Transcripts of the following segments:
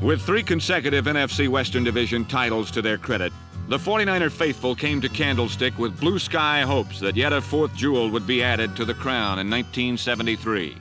With 3 consecutive NFC Western Division titles to their credit, the 49er faithful came to Candlestick with blue sky hopes that yet a 4th jewel would be added to the crown in 1973.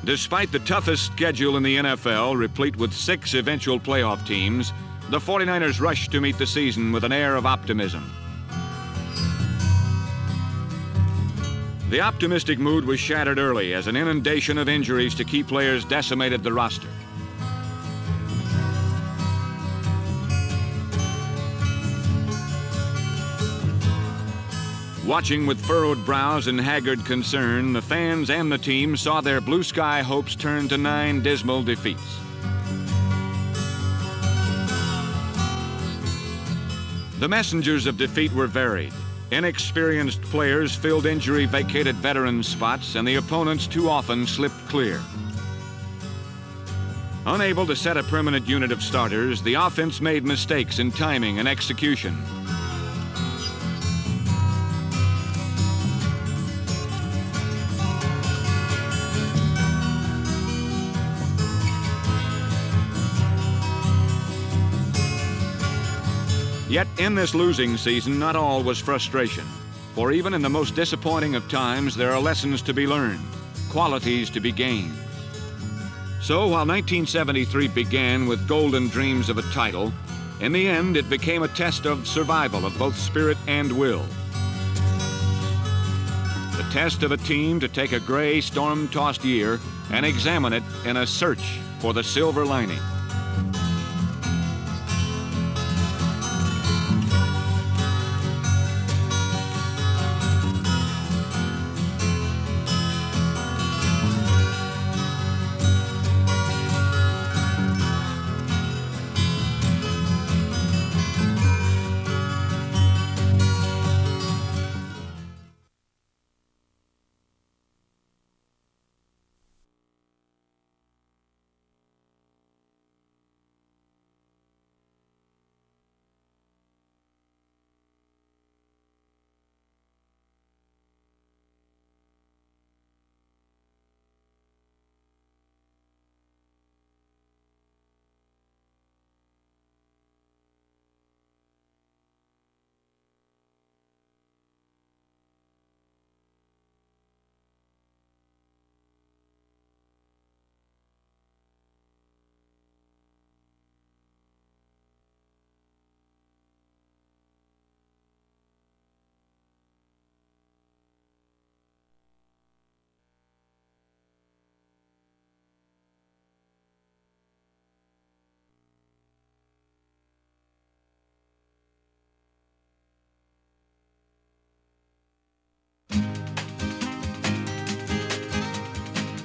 Despite the toughest schedule in the NFL, replete with 6 eventual playoff teams, the 49ers rushed to meet the season with an air of optimism. The optimistic mood was shattered early as an inundation of injuries to key players decimated the roster. Watching with furrowed brows and haggard concern, the fans and the team saw their blue sky hopes turn to 9 dismal defeats. The messengers of defeat were varied. Inexperienced players filled injury-vacated veteran spots, and the opponents too often slipped clear. Unable to set a permanent unit of starters, the offense made mistakes in timing and execution. Yet in this losing season, not all was frustration. For even in the most disappointing of times, there are lessons to be learned, qualities to be gained. So while 1973 began with golden dreams of a title, in the end it became a test of survival of both spirit and will. The test of a team to take a gray, storm-tossed year and examine it in a search for the silver lining.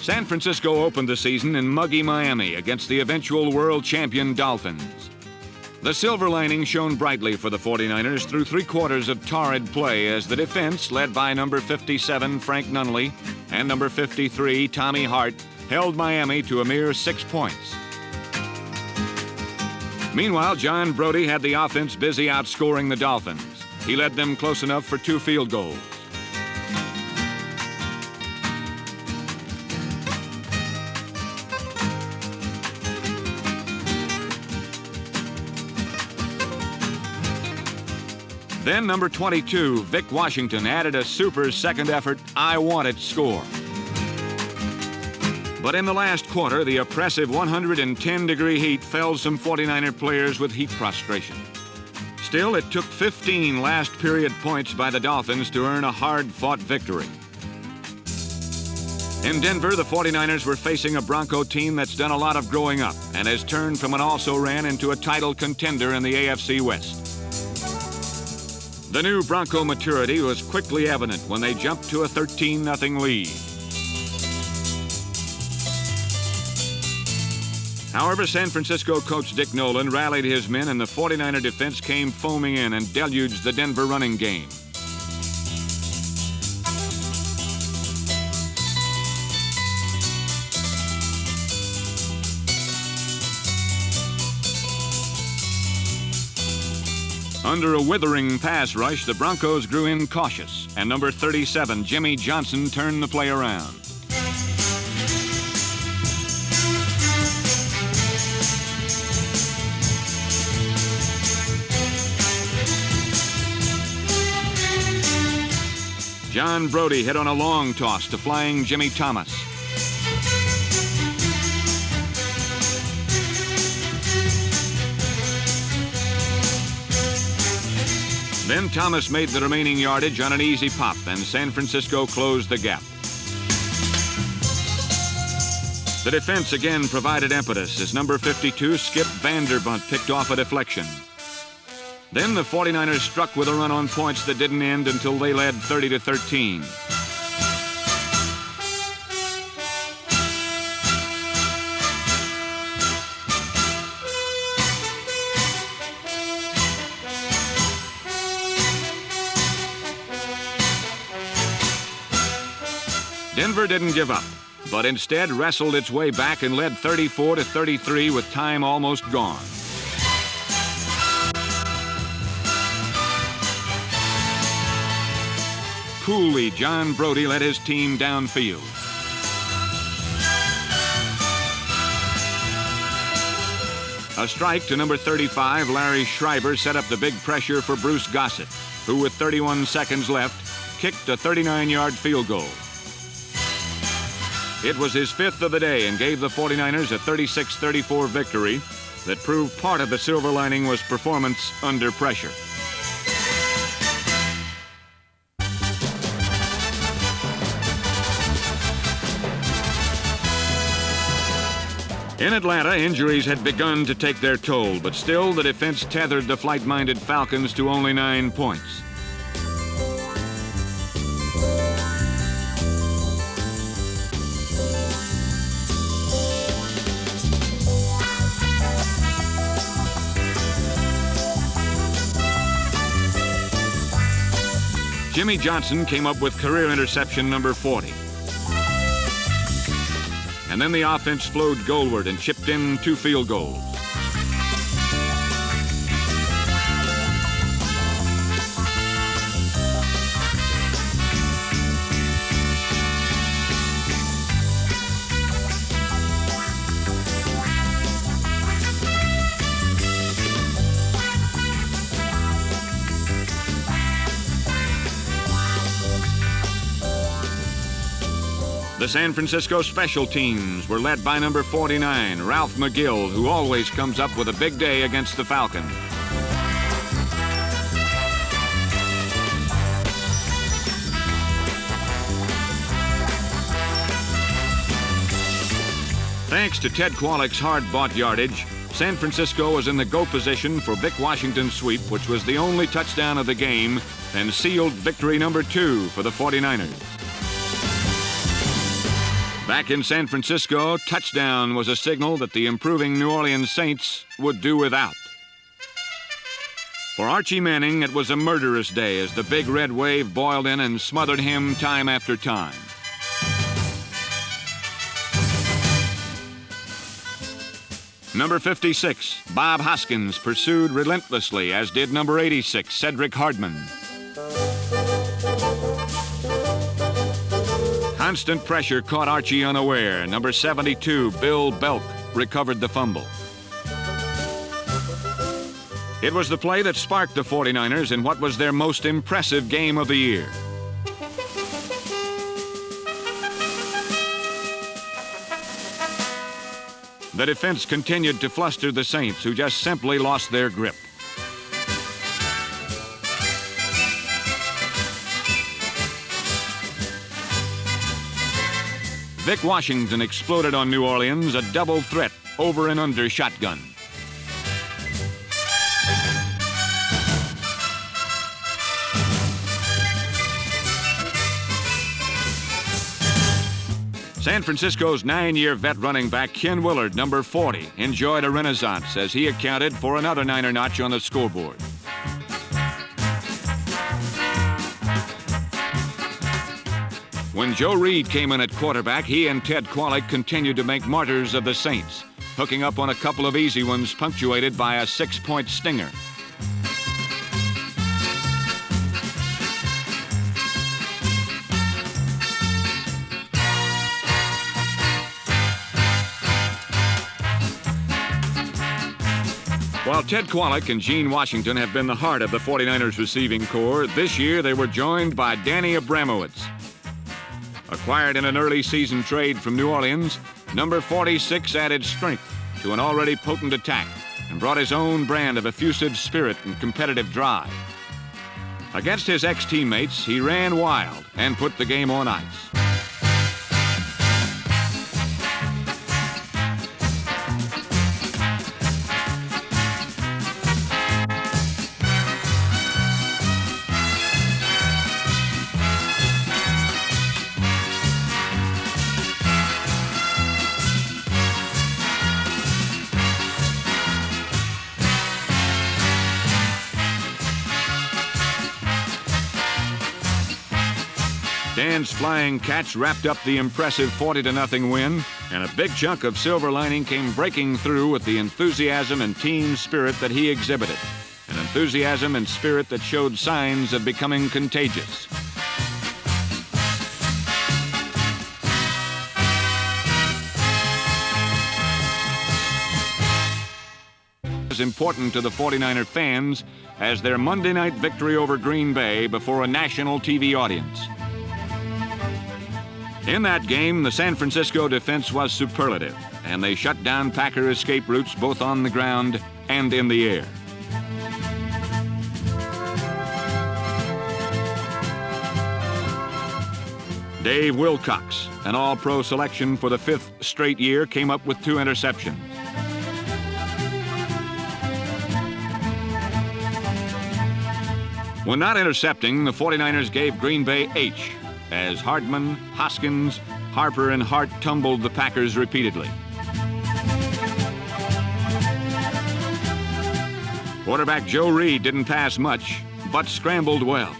San Francisco opened the season in muggy Miami against the eventual world champion Dolphins. The silver lining shone brightly for the 49ers through 3 quarters of torrid play as the defense, led by number 57 Frank Nunley and number 53 Tommy Hart, held Miami to a mere 6 points. Meanwhile, John Brodie had the offense busy outscoring the Dolphins. He led them close enough for 2 field goals. Then number 22, Vic Washington, added a super second effort, I want it score. But in the last quarter, the oppressive 110-degree heat felled some 49er players with heat prostration. Still, it took 15 last period points by the Dolphins to earn a hard-fought victory. In Denver, the 49ers were facing a Bronco team that's done a lot of growing up and has turned from an also-ran into a title contender in the AFC West. The new Bronco maturity was quickly evident when they jumped to a 13-0 lead. However, San Francisco coach Dick Nolan rallied his men and the 49er defense came foaming in and deluged the Denver running game. Under a withering pass rush, the Broncos grew incautious, and number 37, Jimmy Johnson, turned the play around. John Brodie hit on a long toss to flying Jimmy Thomas. Then Thomas made the remaining yardage on an easy pop, and San Francisco closed the gap. The defense again provided impetus as number 52, Skip Vanderbunt, picked off a deflection. Then the 49ers struck with a run on points that didn't end until they led 30-13. Denver didn't give up, but instead wrestled its way back and led 34-33 with time almost gone. Coolly, John Brodie led his team downfield. A strike to number 35, Larry Schreiber, set up the big pressure for Bruce Gossett, who with 31 seconds left, kicked a 39-yard field goal. It was his fifth of the day and gave the 49ers a 36-34 victory that proved part of the silver lining was performance under pressure. In Atlanta, injuries had begun to take their toll, but still the defense tethered the flight-minded Falcons to only 9 points. Jimmy Johnson came up with career interception number 40. And then the offense flowed goalward and chipped in 2 field goals. The San Francisco special teams were led by number 49, Ralph McGill, who always comes up with a big day against the Falcons. Thanks to Ted Kwolek's hard-bought yardage, San Francisco was in the go position for Vic Washington's sweep, which was the only touchdown of the game and sealed victory number 2 for the 49ers. Back in San Francisco, touchdown was a signal that the improving New Orleans Saints would do without. For Archie Manning, it was a murderous day as the big red wave boiled in and smothered him time after time. Number 56, Bob Hoskins, pursued relentlessly, as did number 86, Cedric Hardman. Constant pressure caught Archie unaware. Number 72, Bill Belk, recovered the fumble. It was the play that sparked the 49ers in what was their most impressive game of the year. The defense continued to fluster the Saints, who just simply lost their grip. Vic Washington exploded on New Orleans, a double threat over and under shotgun. San Francisco's 9-year vet running back Ken Willard, number 40, enjoyed a renaissance as he accounted for another Niner notch on the scoreboard. When Joe Reed came in at quarterback, he and Ted Kwolek continued to make martyrs of the Saints, hooking up on a couple of easy ones punctuated by a 6-point stinger. While Ted Kwolek and Gene Washington have been the heart of the 49ers receiving corps, this year they were joined by Danny Abramowitz. Acquired in an early season trade from New Orleans, number 46 added strength to an already potent attack and brought his own brand of effusive spirit and competitive drive. Against his ex-teammates, he ran wild and put the game on ice. Dan's flying catch wrapped up the impressive 40-0 win, and a big chunk of silver lining came breaking through with the enthusiasm and team spirit that he exhibited, an enthusiasm and spirit that showed signs of becoming contagious. As important to the 49er fans as their Monday night victory over Green Bay before a national TV audience. In that game, the San Francisco defense was superlative, and they shut down Packer escape routes both on the ground and in the air. Dave Wilcox, an All-Pro selection for the 5th straight year, came up with 2 interceptions. When not intercepting, the 49ers gave Green Bay H, as Hardman, Hoskins, Harper, and Hart tumbled the Packers repeatedly. Quarterback Joe Reed didn't pass much, but scrambled well.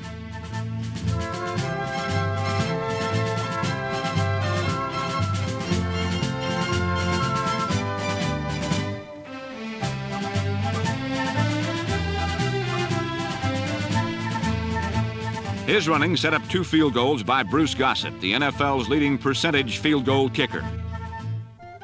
His running set up 2 field goals by Bruce Gossett, the NFL's leading percentage field goal kicker.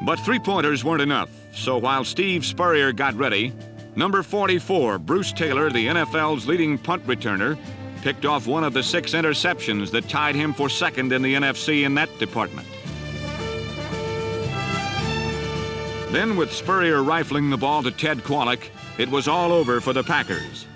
But 3-pointers weren't enough, so while Steve Spurrier got ready, number 44, Bruce Taylor, the NFL's leading punt returner, picked off one of the 6 interceptions that tied him for second in the NFC in that department. Then, with Spurrier rifling the ball to Ted Kwolek, it was all over for the Packers.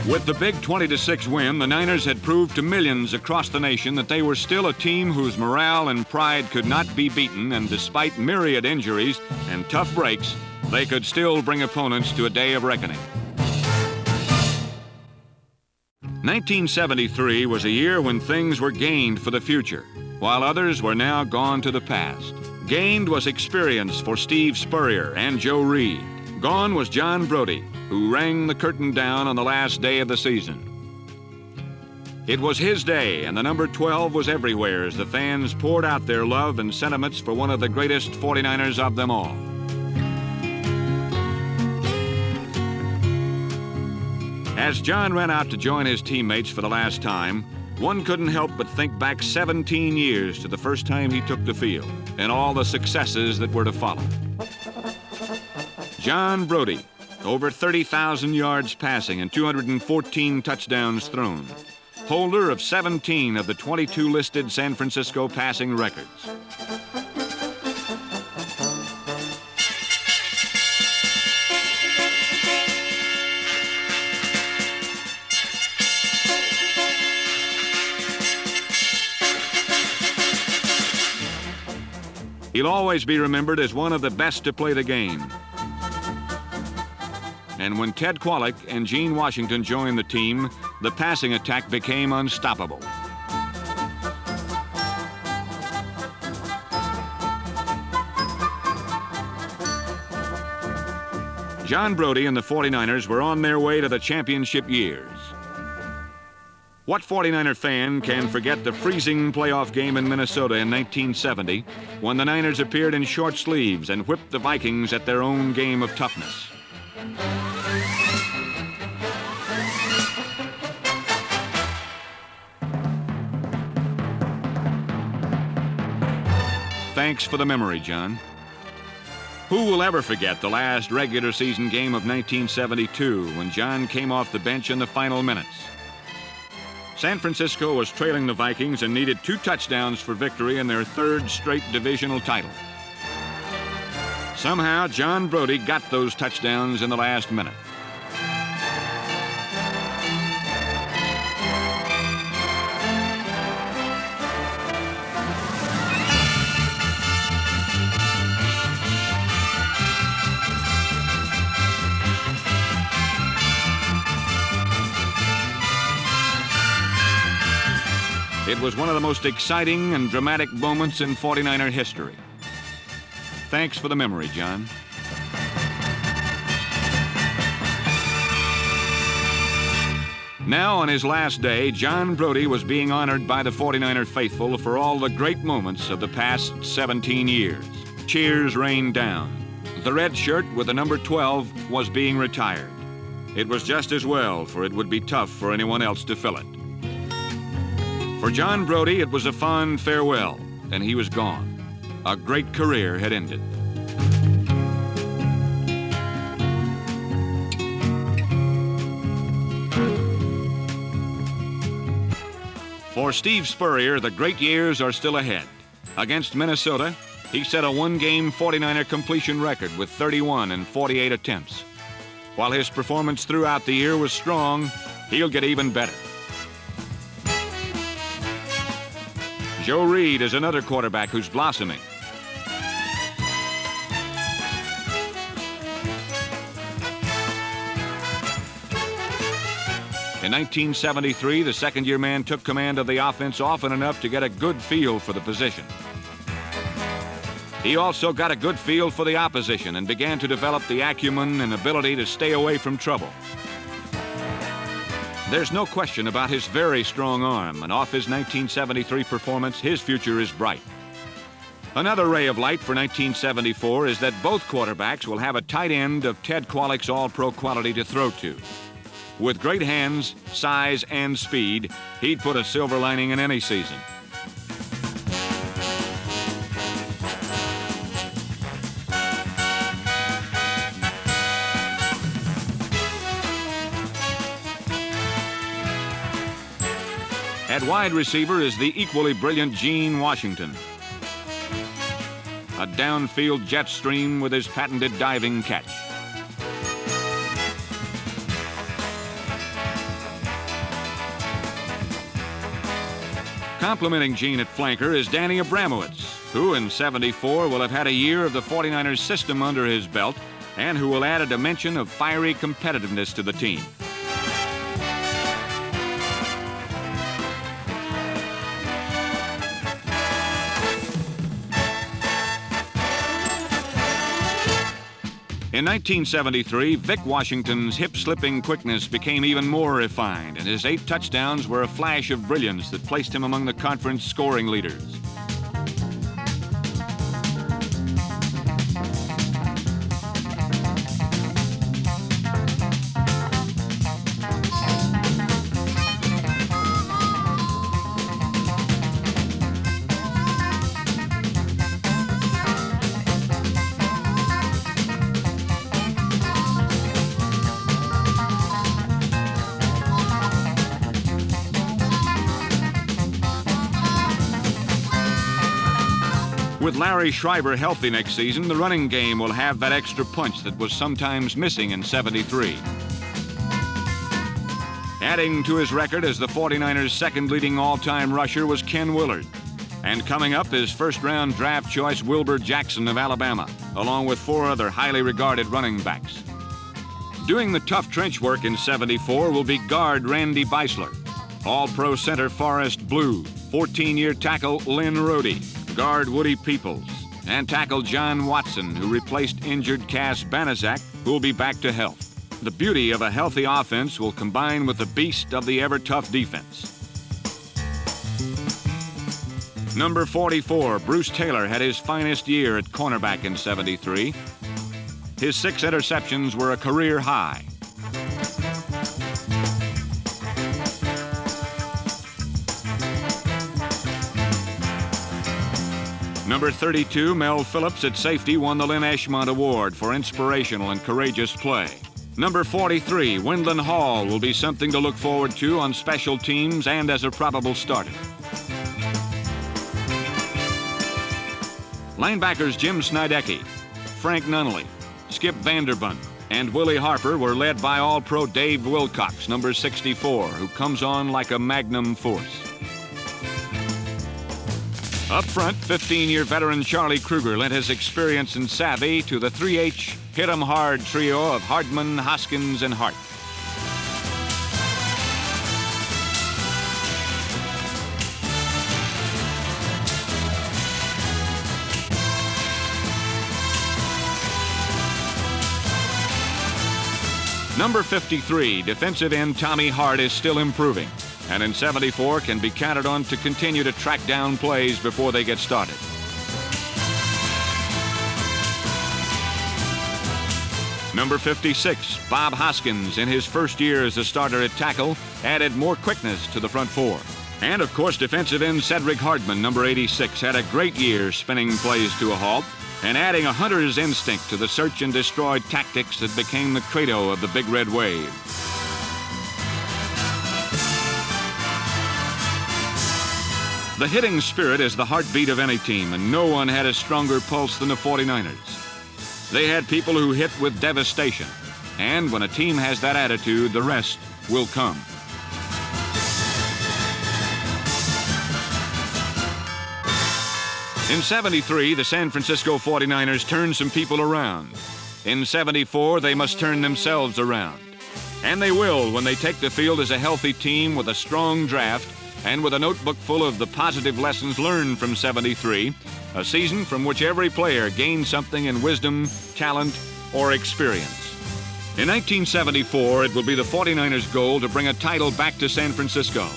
With the big 20-6 win, the Niners had proved to millions across the nation that they were still a team whose morale and pride could not be beaten, and despite myriad injuries and tough breaks, they could still bring opponents to a day of reckoning. 1973 was a year when things were gained for the future, while others were now gone to the past. Gained was experience for Steve Spurrier and Joe Reed. Gone was John Brodie, who rang the curtain down on the last day of the season. It was his day, and the number 12 was everywhere as the fans poured out their love and sentiments for one of the greatest 49ers of them all. As John ran out to join his teammates for the last time, one couldn't help but think back 17 years to the first time he took the field and all the successes that were to follow. John Brodie, over 30,000 yards passing and 214 touchdowns thrown, holder of 17 of the 22 listed San Francisco passing records. He'll always be remembered as one of the best to play the game. And when Ted Kwolek and Gene Washington joined the team, the passing attack became unstoppable. John Brodie and the 49ers were on their way to the championship years. What 49er fan can forget the freezing playoff game in Minnesota in 1970 when the Niners appeared in short sleeves and whipped the Vikings at their own game of toughness? Thanks for the memory, John. Who will ever forget the last regular season game of 1972 when John came off the bench in the final minutes? San Francisco was trailing the Vikings and needed 2 touchdowns for victory in their 3rd straight divisional title. Somehow, John Brodie got those touchdowns in the last minute. It was one of the most exciting and dramatic moments in 49er history. Thanks for the memory, John. Now, on his last day, John Brodie was being honored by the 49er faithful for all the great moments of the past 17 years. Cheers rained down. The red shirt with the number 12 was being retired. It was just as well, for it would be tough for anyone else to fill it. For John Brodie, it was a fond farewell, and he was gone. A great career had ended. For Steve Spurrier, the great years are still ahead. Against Minnesota, he set a 1-game 49er completion record with 31 and 48 attempts. While his performance throughout the year was strong, he'll get even better. Joe Reed is another quarterback who's blossoming. In 1973, the second-year man took command of the offense often enough to get a good feel for the position. He also got a good feel for the opposition and began to develop the acumen and ability to stay away from trouble. There's no question about his very strong arm, and off his 1973 performance, his future is bright. Another ray of light for 1974 is that both quarterbacks will have a tight end of Ted Qualick's all-pro quality to throw to. With great hands, size, and speed, he'd put a silver lining in any season. At wide receiver is the equally brilliant Gene Washington. A downfield jet stream with his patented diving catch. Complementing Gene at flanker is Danny Abramowitz, who in '74 will have had a year of the 49ers system under his belt and who will add a dimension of fiery competitiveness to the team. In 1973, Vic Washington's hip-slipping quickness became even more refined, and his 8 touchdowns were a flash of brilliance that placed him among the conference scoring leaders. With Larry Schreiber healthy next season, the running game will have that extra punch that was sometimes missing in '73. Adding to his record as the 49ers' second leading all-time rusher was Ken Willard. And coming up is first-round draft choice Wilbur Jackson of Alabama, along with 4 other highly regarded running backs. Doing the tough trench work in '74 will be guard Randy Beisler, all-pro center Forrest Blue, 14-year tackle Lynn Rhodey, guard Woody Peoples, and tackle John Watson, who replaced injured Cass Banaszak, who will be back to health. The beauty of a healthy offense will combine with the beast of the ever-tough defense. Number 44, Bruce Taylor, had his finest year at cornerback in '73. His 6 interceptions were a career high. Number 32, Mel Phillips at safety, won the Lynn Eshmont Award for inspirational and courageous play. Number 43, Wendland Hall, will be something to look forward to on special teams and as a probable starter. Linebackers Jim Snydecki, Frank Nunnally, Skip Vanderbunt, and Willie Harper were led by All-Pro Dave Wilcox, number 64, who comes on like a magnum force. Up front, 15-year veteran Charlie Kruger lent his experience and savvy to the 3H hit 'em hard trio of Hardman, Hoskins, and Hart. Number 53, defensive end Tommy Hart, is still improving, and in 74 can be counted on to continue to track down plays before they get started. Number 56, Bob Hoskins, in his first year as a starter at tackle, added more quickness to the front four. And of course, defensive end Cedric Hardman, number 86, had a great year spinning plays to a halt and adding a hunter's instinct to the search and destroy tactics that became the credo of the Big Red Wave. The hitting spirit is the heartbeat of any team, and no one had a stronger pulse than the 49ers. They had people who hit with devastation, and when a team has that attitude, the rest will come. In 73, the San Francisco 49ers turned some people around. In 74, they must turn themselves around. And they will when they take the field as a healthy team with a strong draft and with a notebook full of the positive lessons learned from 73, a season from which every player gained something in wisdom, talent, or experience. In 1974, it will be the 49ers' goal to bring a title back to San Francisco.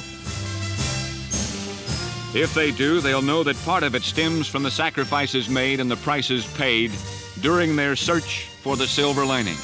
If they do, they'll know that part of it stems from the sacrifices made and the prices paid during their search for the silver lining.